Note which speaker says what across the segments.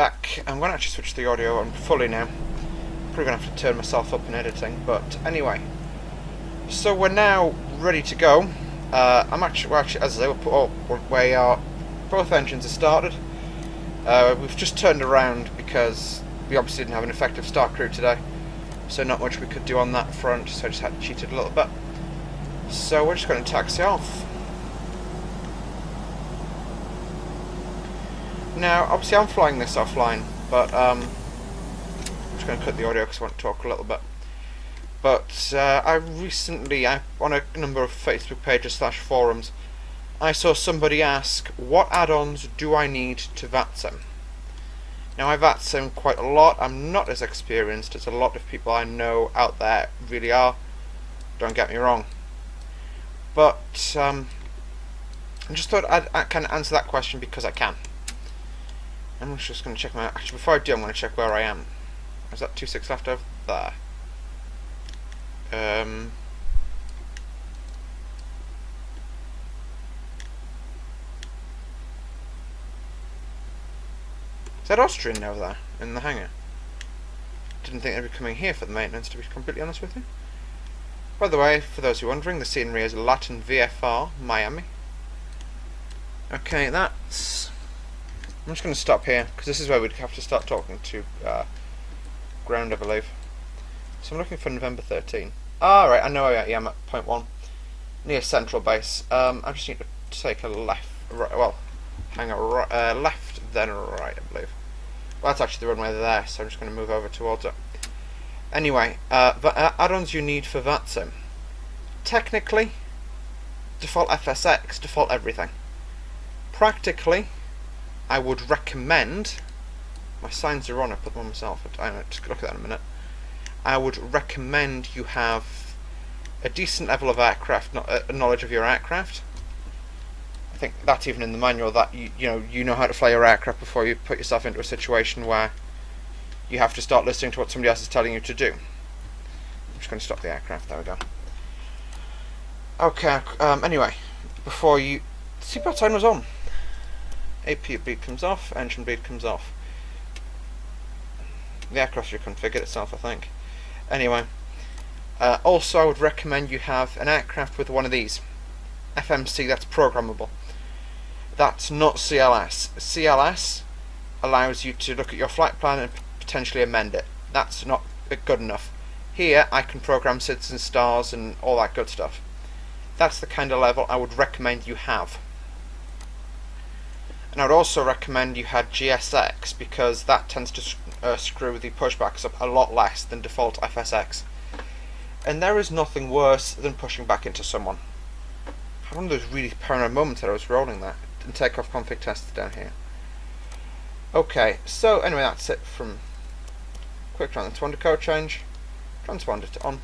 Speaker 1: back. I'm going to actually switch the audio on fully now. Probably going to have to turn myself up in editing, but anyway. So we're now ready to go. I'm actually, well, actually, as I say, both engines are started. We've just turned around because we obviously didn't have an effective start crew today, so not much we could do on that front, so I just had cheated a little bit. So we're just going to taxi off. Now, obviously I'm flying this offline, but I'm just going to cut the audio because I want to talk a little bit. But I recently, on a number of Facebook pages / forums, I saw somebody ask, what add-ons do I need to VATSIM? Now I VATSIM quite a lot. I'm not as experienced as a lot of people I know out there really are, don't get me wrong. But I just thought I can answer that question because I can. I'm just going to check my... Actually, before I do, I'm going to check where I am. Is that 26 left over there? Is that Austrian over there in the hangar? Didn't think they'd be coming here for the maintenance, to be completely honest with you. By the way, for those who are wondering, the scenery is Latin VFR, Miami. Okay, that's... I'm just going to stop here, because this is where we'd have to start talking to ground, I believe. So I'm looking for November 13. Alright, I know I am at point 1, near Central Base. I just need to take a left, right, well, hang on, left, then right, I believe. Well, that's actually the runway there, so I'm just going to move over towards it. Anyway, add-ons you need for VATSIM. Technically, default FSX, default everything. Practically, I would recommend, my signs are on, I put them on myself, I'm going to look at that in a minute. I would recommend you have a decent level of aircraft, knowledge of your aircraft. I think that's even in the manual, that you know how to fly your aircraft before you put yourself into a situation where you have to start listening to what somebody else is telling you to do. I'm just going to stop the aircraft, there we go. Okay, anyway, before you... Seatbelt sign was on. AP bleed comes off, engine bleed comes off. The aircraft should configure itself, I think. Anyway, also I would recommend you have an aircraft with one of these. FMC, that's programmable. That's not CLS. CLS allows you to look at your flight plan and potentially amend it. That's not good enough. Here I can program SIDS and stars and all that good stuff. That's the kind of level I would recommend you have. And I would also recommend you had GSX, because that tends to screw the pushbacks up a lot less than default FSX. And there is nothing worse than pushing back into someone. I had one of those really paranoid moments that I was rolling that. And takeoff config tests down here. Okay, so anyway, that's it from quick transponder code change. Transponder to on.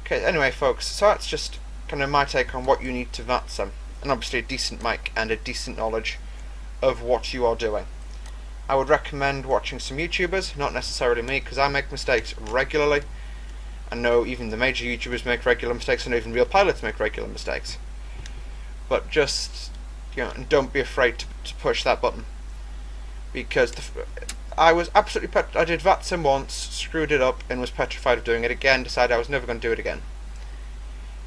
Speaker 1: Okay, anyway folks, so that's just kind of my take on what you need to VATSIM. And obviously a decent mic and a decent knowledge of what you are doing. I would recommend watching some YouTubers, not necessarily me, because I make mistakes regularly. I know even the major YouTubers make regular mistakes, and even real pilots make regular mistakes. But just, don't be afraid to push that button. Because I was absolutely I did VATSIM once, screwed it up, and was petrified of doing it again, decided I was never going to do it again.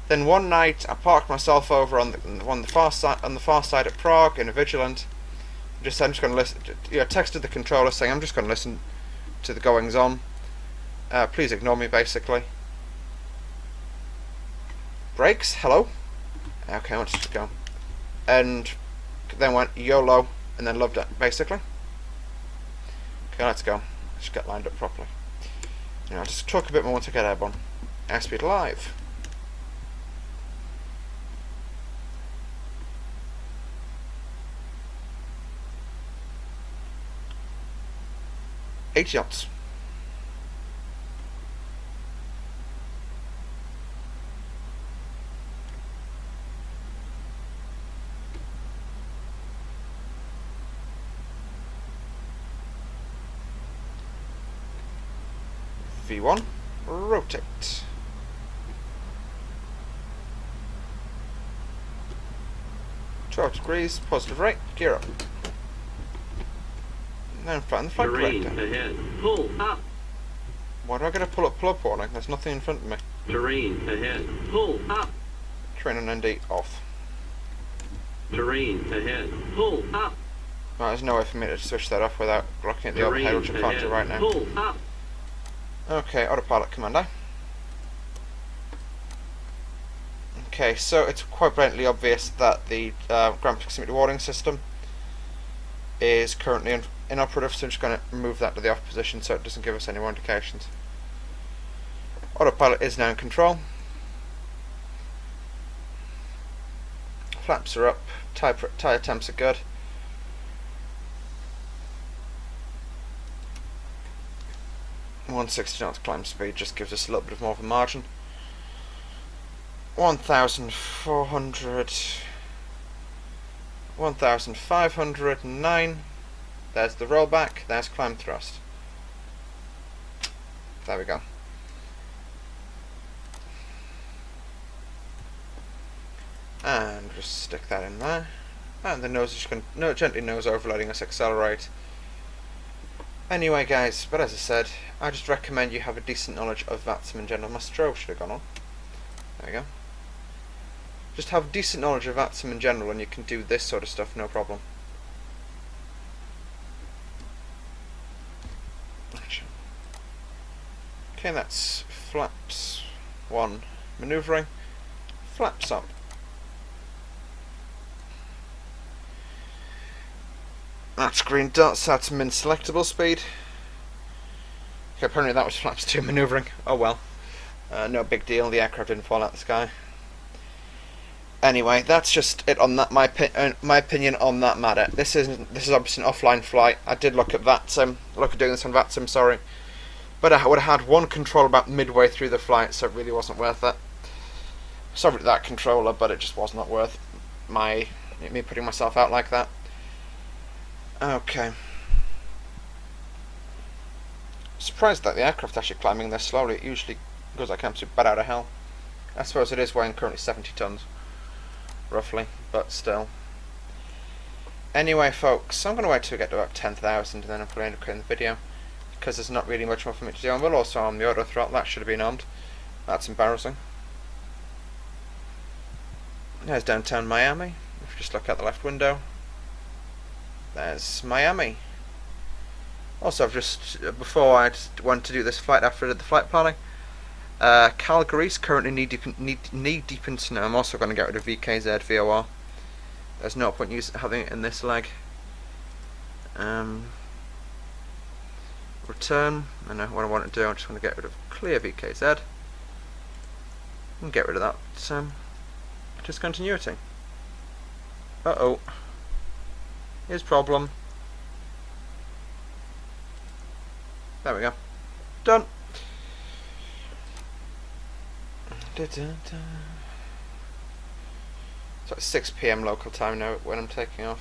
Speaker 1: Then one night I parked myself over on the far side at Prague in a Vigilant. Just said I'm just going to listen. Texted the controller saying I'm just going to listen to the goings on. Please ignore me, basically. Brakes, hello. Okay, let's just go. And then went YOLO, and then loved it, basically. Okay, let's go. Let's get lined up properly. I'll just talk a bit more once I get airborne. Airspeed live. Eight knots. V1, rotate. .12 degrees, positive rate, gear up. Now in front of the flight
Speaker 2: Terrain
Speaker 1: director.
Speaker 2: ahead. Pull up.
Speaker 1: Why do I get a pull up warning? There's nothing in front of me.
Speaker 2: Terrain ahead. Pull up.
Speaker 1: Train on ND off.
Speaker 2: Terrain ahead. Pull up.
Speaker 1: Right, there's no way for me to switch that off without looking at the overhead, which I can't do right now.
Speaker 2: Pull up.
Speaker 1: Okay, autopilot commando. Okay, so it's quite blatantly obvious that the ground proximity warning system is currently inoperative, so I'm just going to move that to the off position so it doesn't give us any more indications. Autopilot is now in control. Flaps are up, tyre temps are good. .160 knots climb speed just gives us a little bit more of a margin. 1,509. There's the rollback. There's climb thrust. There we go. And just stick that in there. And the nose is just going to gently nose overloading us accelerate. Anyway, guys, but as I said, I just recommend you have a decent knowledge of VATSIM in general. My strobe should have gone on. There we go. Just have decent knowledge of VATSIM in general and you can do this sort of stuff no problem. Okay, that's flaps 1 manoeuvring. Flaps up. That's green dots, that's min selectable speed. Okay, apparently that was flaps 2 manoeuvring. Oh well. No big deal, the aircraft didn't fall out of the sky. Anyway, that's just it on that. My opinion on that matter. This is obviously an offline flight. I did look at VATSIM, doing this on VATSIM, sorry. But I would have had one controller about midway through the flight, so it really wasn't worth it. Sorry to that controller, but it just was not worth me putting myself out like that. Okay. Surprised that the aircraft actually climbing this slowly. It usually goes like absolute bat out of hell. I suppose it is weighing currently 70 tons, roughly, but still. Anyway, folks, I'm going to wait till we get to about 10,000 and then I'm going to end up cutting the video, because there's not really much more for me to do. And we'll also arm the auto throttle. That should have been armed. That's embarrassing. There's downtown Miami. If you just look out the left window, there's Miami. Also, I've just before I went to do this flight, after I did the flight planning, Calgary's currently knee deep in snow. I'm also going to get rid of VKZ VOR. There's no point having it in this leg. Return. I know what I want to do. I just want to get rid of clear VKZ and get rid of that discontinuity. Uh-oh. Here's problem. There we go. Done. It's like 6 PM local time now when I'm taking off.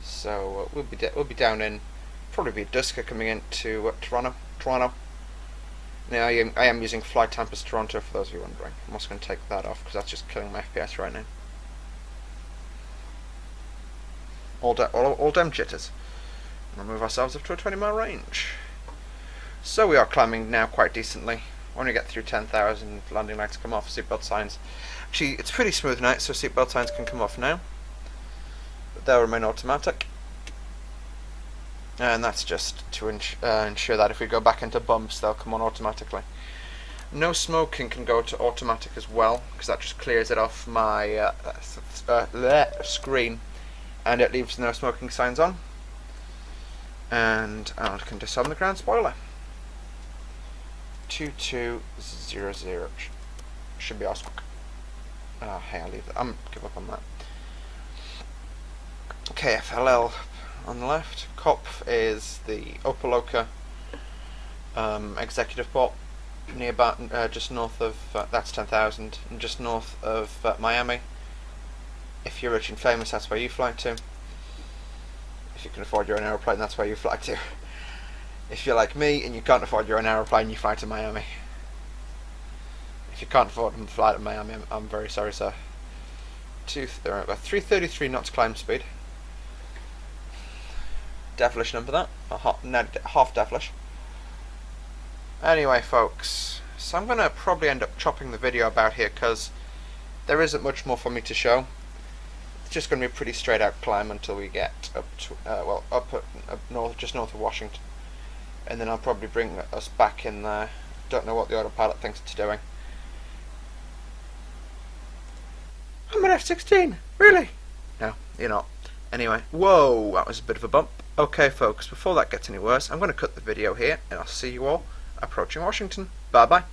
Speaker 1: So we'll be down in probably be dusk coming into Toronto. Now I am using Flight Tampers Toronto for those of you wondering. I'm also going to take that off because that's just killing my FPS right now. All damn jitters. We'll move ourselves up to a 20-mile range. So we are climbing now quite decently. When we get through 10,000, landing lights come off, seatbelt signs. Actually, it's pretty smooth night, so seatbelt signs can come off now. But they'll remain automatic. And that's just to ensure that if we go back into bumps, they'll come on automatically. No smoking can go to automatic as well, because that just clears it off my screen, and it leaves no smoking signs on. And I can disarm the ground spoiler. 2200 should be Oscar. Hey, I'll leave that. I'm give up on that. KFLL on the left. COP is the Opaloka executive port, near about just north of that's 10,000, and just north of Miami. If you're rich and famous, that's where you fly to. If you can afford your own aeroplane, that's where you fly to. If you're like me and you can't afford your own aeroplane, you fly to Miami. If you can't afford to fly to Miami, I'm very sorry, sir. 333 knots climb speed. Devilish number that. half devilish. Anyway, folks, so I'm going to probably end up chopping the video about here because there isn't much more for me to show. It's just going to be a pretty straight out climb until we get up to, up north, just north of Washington. And then I'll probably bring us back in there. Don't know what the autopilot thinks it's doing. I'm an F-16, really? No, you're not. Anyway, whoa, that was a bit of a bump. Okay, folks, before that gets any worse, I'm going to cut the video here, and I'll see you all approaching Washington. Bye-bye.